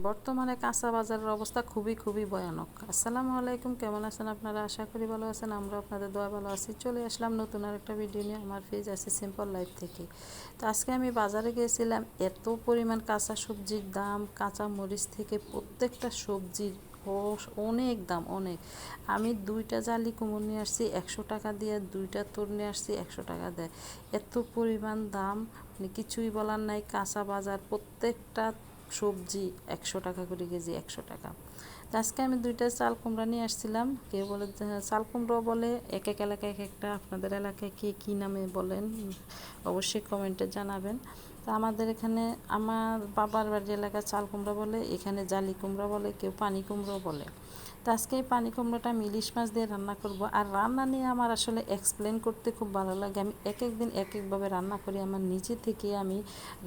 বর্তমানে কাঁচা বাজারের অবস্থা খুবই ভয়ানক। আসসালামু আলাইকুম, কেমন আছেন আপনারা? আশা করি ভালো আছেন। আমরা আপনাদের দোয়া ভালো আছি। চলে আসলাম নতুন আরেকটা ভিডিও নিয়ে। আমার পেজ আছে সিম্পল লাইফ থেকে। তো আজকে আমি বাজারে গিয়েছিলাম, এত পরিমাণ কাঁচা সবজির দাম, কাঁচা মরিচ থেকে প্রত্যেকটা সবজির অনেক দাম, অনেক। আমি 2টা জালি কুমড়ো নিয়ে আসছি 100 টাকা দিয়ে, 2টা তোর নিয়ে আসছি 100 টাকা দেয়। এত পরিমাণ দাম, মানে কিছুই বলার নাই। কাঁচা বাজার প্রত্যেকটা সবজি 100 টাকা করে কেজি, 100 টাকা। তো আজকে আমি 2টা চাল কুমড়া নিয়ে আসছিলাম। কেউ বলে চাল কুমড়ো বলে, এক এক এলাকায় এক একটা। আপনাদের এলাকায় কে কী নামে বলেন অবশ্যই কমেন্টে জানাবেন। তো আমাদের এখানে, আমার বাবার বাড়ির এলাকায় চাল কুমড়া বলে, এখানে জালি কুমড়া বলে, কেউ পানি কুমড়ো বলে। তো আজকে এই পানি কুমড়োটা আমি ইলিশ মাছ দিয়ে রান্না করব। আর রান্না নিয়ে আমার আসলে এক্সপ্লেন করতে খুব ভালো লাগে। আমি এক এক দিন এক একভাবে রান্না করি, আমার নিজে থেকে আমি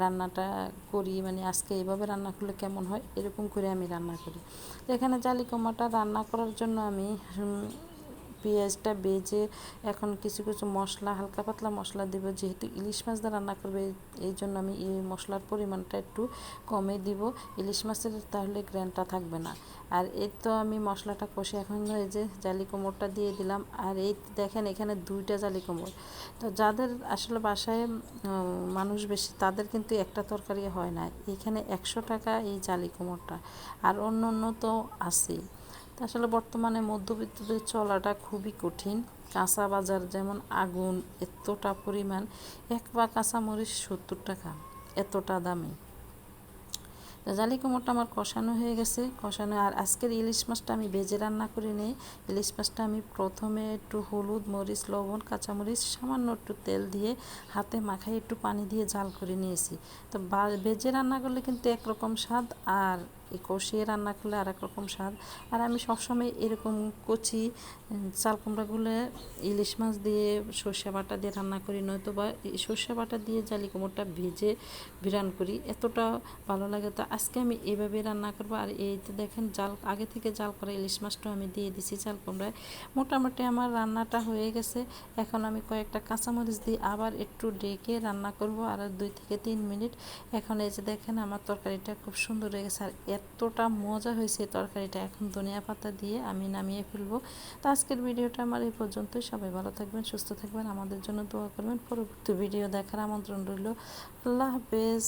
রান্নাটা করি। মানে আজকে এইভাবে রান্না করলে কেমন হয়, এরকম করে আমি রান্না করি। তো এখানে জালি কুমড়োটা রান্না করার জন্য আমি পেঁয়াজটা বেজে এখন কিছু কিছু মশলা, হালকা পাতলা মশলা দেবো। যেহেতু ইলিশ মাছ দিয়ে রান্না করবে, এই জন্য আমি এই মশলার পরিমাণটা একটু কমে দিব। ইলিশ মাছের তাহলে গ্রানটা থাকবে না। আর এই তো আমি মশলাটা কষে এখন এই যে জালি কুমড়োটা দিয়ে দিলাম। আর এই দেখেন, এখানে 2টা জালি কুমড়ো। তো যাদের আসলে বাসায় মানুষ বেশি, তাদের কিন্তু একটা তরকারি হয় না। এখানে 100 টাকা এই জালি কুমড়োটা। আর অন্য তো আছেই। তো আসলে বর্তমানে মধ্যবিত্তদের চলাটা খুবই কঠিন। কাঁচা বাজার যেমন আগুন, এতটা পরিমাণ। এক পা কাঁচামরিচ 70 টাকা, এতটা দামি। জালি কুমড়োটা আমার কষানো হয়ে গেছে, কষানো। আর আজকের ইলিশ মাছটা আমি ভেজে রান্না করে নিই। ইলিশ মাছটা আমি প্রথমে একটু হলুদ, মরিচ, লবণ, কাঁচামরিচ, সামান্য একটু তেল দিয়ে হাতে মাখাই একটু পানি দিয়ে জাল করে নিয়েছি। তো ভেজে রান্না করলে কিন্তু একরকম স্বাদ, আর এই কষিয়ে রান্না করলে আর এক রকম স্বাদ। আর আমি সবসময় এরকম কচি চাল কুমড়াগুলো ইলিশ মাছ দিয়ে সর্ষে বাটা দিয়ে রান্না করি, নয়তো বা সর্ষে বাটা দিয়ে জালি কুমড়োটা ভেজে বিরান করি, এতটা ভালো লাগে। তো আজকে আমি এইভাবে রান্না করবো। আর এই তো দেখেন, জাল আগে থেকে জাল করা ইলিশ মাছটাও আমি দিয়ে দিছি চাল কুমড়ায়। মোটামুটি আমার রান্নাটা হয়ে গেছে। এখন আমি কয়েকটা কাঁচামরিচ দিয়ে আবার একটু ডেকে রান্না করব, আর 2 থেকে 3 মিনিট। এখন এই যে দেখেন, আমার তরকারিটা খুব সুন্দর হয়ে গেছে। আর এতটা মজা হয়েছে তরকারিটা। এখন ধনিয়া পাতা দিয়ে আমি নামিয়ে ফেলবো। তো আজকের ভিডিওটা আমার এই পর্যন্তই। সবাই ভালো থাকবেন, সুস্থ থাকবেন, আমাদের জন্য দোয়া করবেন। পরবর্তী ভিডিও দেখার আমন্ত্রণ রইল। আল্লাহ হাফেজ।